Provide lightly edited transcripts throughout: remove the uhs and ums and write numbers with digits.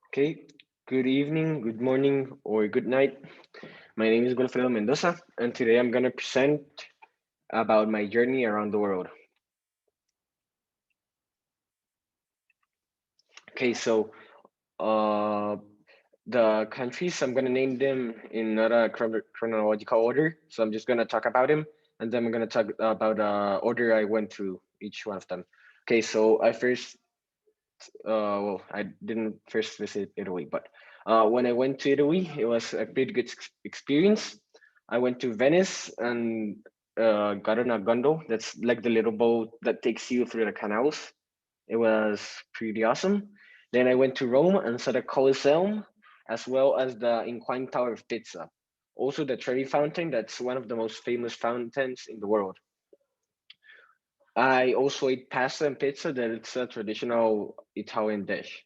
Okay, good evening, good morning, or good night. My name is Wilfredo Mendoza, and today I'm going to present about my journey around the world. Okay, so uh, the countries, I'm going to name them in not a chronological order. So I'm just going to talk about them, and then I'm going to talk about order I went through each one of them. Okay, so I didn't first visit Italy, but when I went to Italy, it was a pretty good experience. I went to Venice and got on a gondola. That's like the little boat that takes you through the canals. It was pretty awesome. Then I went to Rome and saw the Colosseum, as well as the Inclined Tower of Pisa. Also, the Trevi Fountain, that's one of the most famous fountains in the world. I also ate pasta and pizza, that it's a traditional Italian dish.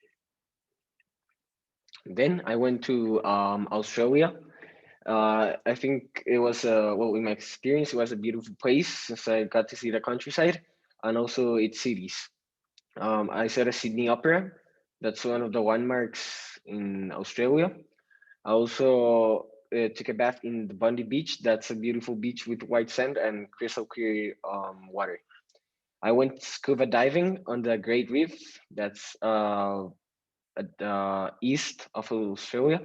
Then I went to Australia. I think it was in my experience, it was a beautiful place since I got to see the countryside and also its cities. I saw the Sydney Opera. That's one of the landmarks in Australia. I also took a bath in the Bundy Beach. That's a beautiful beach with white sand and crystal clear water. I went scuba diving on the Great Reef. That's at the east of Australia,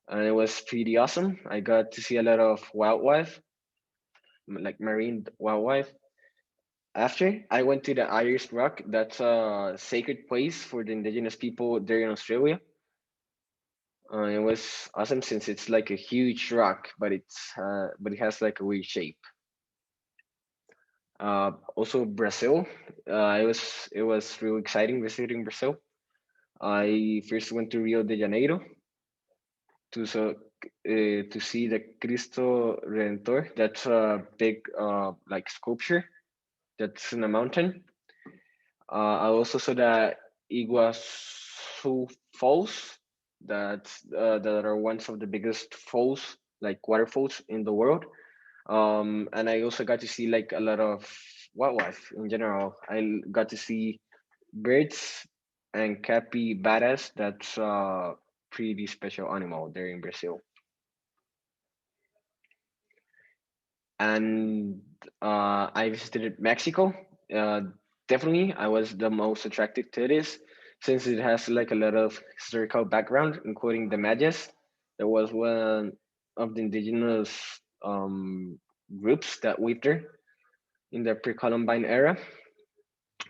and it was pretty awesome. I got to see a lot of wildlife, like marine wildlife. After I went to the Ayers Rock, that's a sacred place for the indigenous people there in Australia. It was awesome since it's like a huge rock, but it has like a weird shape. Also Brazil, it was really exciting visiting Brazil. I first went to Rio de Janeiro to see the Cristo Redentor. That's a big like sculpture that's in a mountain. I also saw the Iguazu Falls. That are one of the biggest falls, like waterfalls in the world. And I also got to see like a lot of wildlife in general. I got to see birds and capybaras. That's a pretty special animal there in Brazil. And I visited Mexico. Uh, Definitely, I was the most attracted to this since it has like a lot of historical background, including the Mayas. There was one of the indigenous groups that lived there in the pre-Columbine era.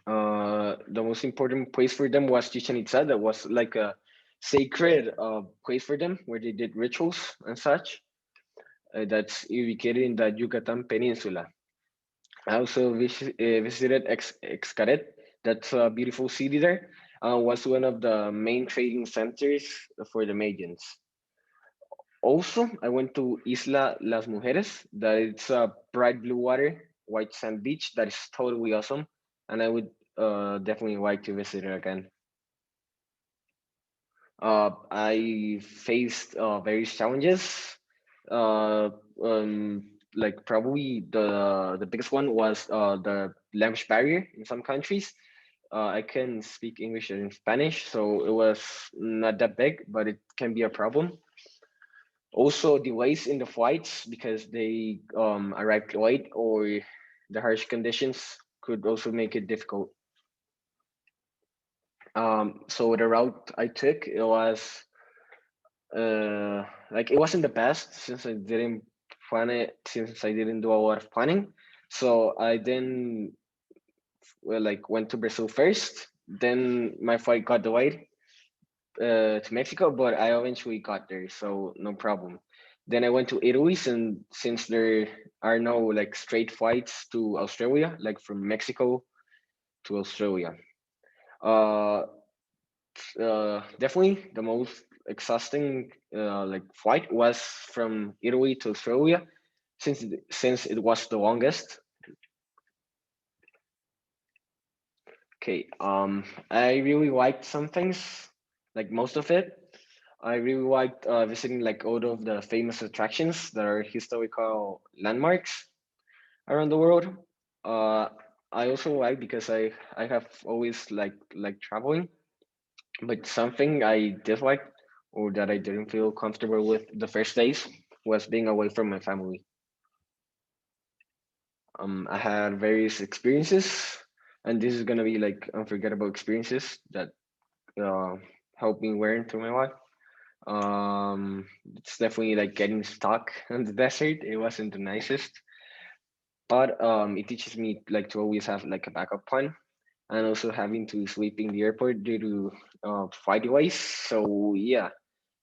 The most important place for them was Chichen Itza. That was like a sacred place for them where they did rituals and such. That's ubicated in the Yucatan Peninsula. I also visited Xcaret. That's a beautiful city there. Was one of the main trading centers for the Mayans. Also, I went to Isla Las Mujeres. That it's a bright blue water, white sand beach. That is totally awesome, and I would definitely like to visit it again. I faced various challenges. Uh, like probably the biggest one was the language barrier in some countries. I can speak English and Spanish, so it was not that big, but it can be a problem. Also, delays in the flights because they arrived late, or the harsh conditions could also make it difficult. So the route I took, it was like it wasn't the best since I didn't plan it, since I didn't do a lot of planning. So I then like went to Brazil first. Then my flight got delayed to Mexico, but I eventually got there, so no problem. Then I went to Italy, and since there are no like straight flights to Australia, like from Mexico to Australia. Uh, Definitely the most exhausting like flight was from Italy to Australia, since it was the longest. Okay, I really liked some things, like most of it. I really liked visiting like all of the famous attractions that are historical landmarks around the world. Uh, I also like because I have always like traveling. But something I disliked or that I didn't feel comfortable with the first days was being away from my family. I had various experiences, and this is gonna be like unforgettable experiences that uh, helped me learn through my life. It's definitely like getting stuck in the desert. It wasn't the nicest, but it teaches me like to always have like a backup plan, and also having to sleep in the airport due to flight delays. So yeah,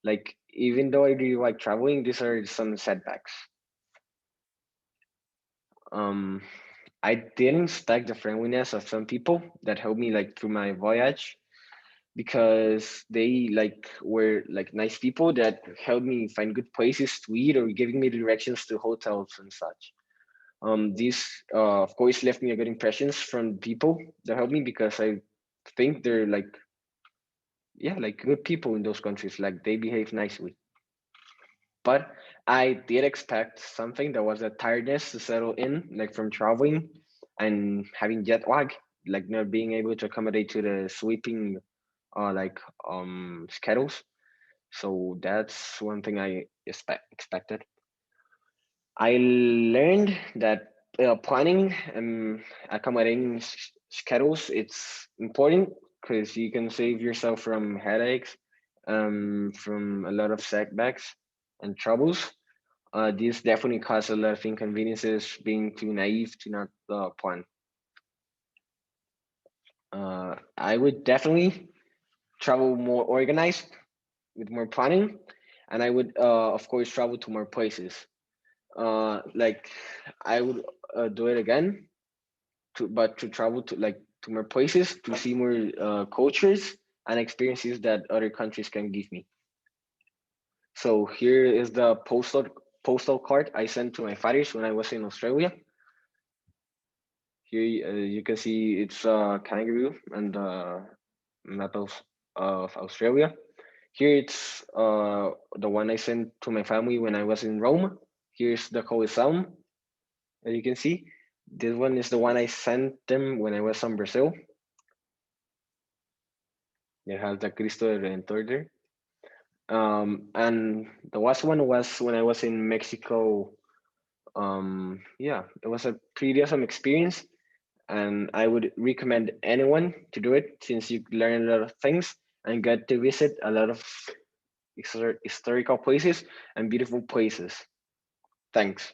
like even though I really like traveling, these are some setbacks. Um, I didn't expect the friendliness of some people that helped me like through my voyage because they like were like nice people that helped me find good places to eat or giving me directions to hotels and such. This of course left me a good impressions from people that helped me because I think they're like yeah like good people in those countries, like they behave nicely. But I did expect something that was a tiredness to settle in, like from traveling and having jet lag, like not being able to accommodate to the sleeping like schedules. So that's one thing I expected. I learned that planning and accommodating schedules it's important because you can save yourself from headaches, from a lot of setbacks and troubles. This definitely causes a lot of inconveniences being too naive to not plan. I would definitely travel more organized with more planning, and I would, of course, travel to more places. Like I would do it again, but to travel to like to more places to see more cultures and experiences that other countries can give me. So here is the postal card I sent to my fathers when I was in Australia. Here you can see it's a kangaroo and the map of Australia. Here it's the one I sent to my family when I was in Rome. Here's the Colosseum, as you can see. This one is the one I sent them when I was in Brazil. It has the Cristo Redentor there. And the last one was when I was in Mexico. Yeah, it was a pretty awesome experience, and I would recommend anyone to do it since you learn a lot of things and get to visit a lot of historical places and beautiful places. Thanks.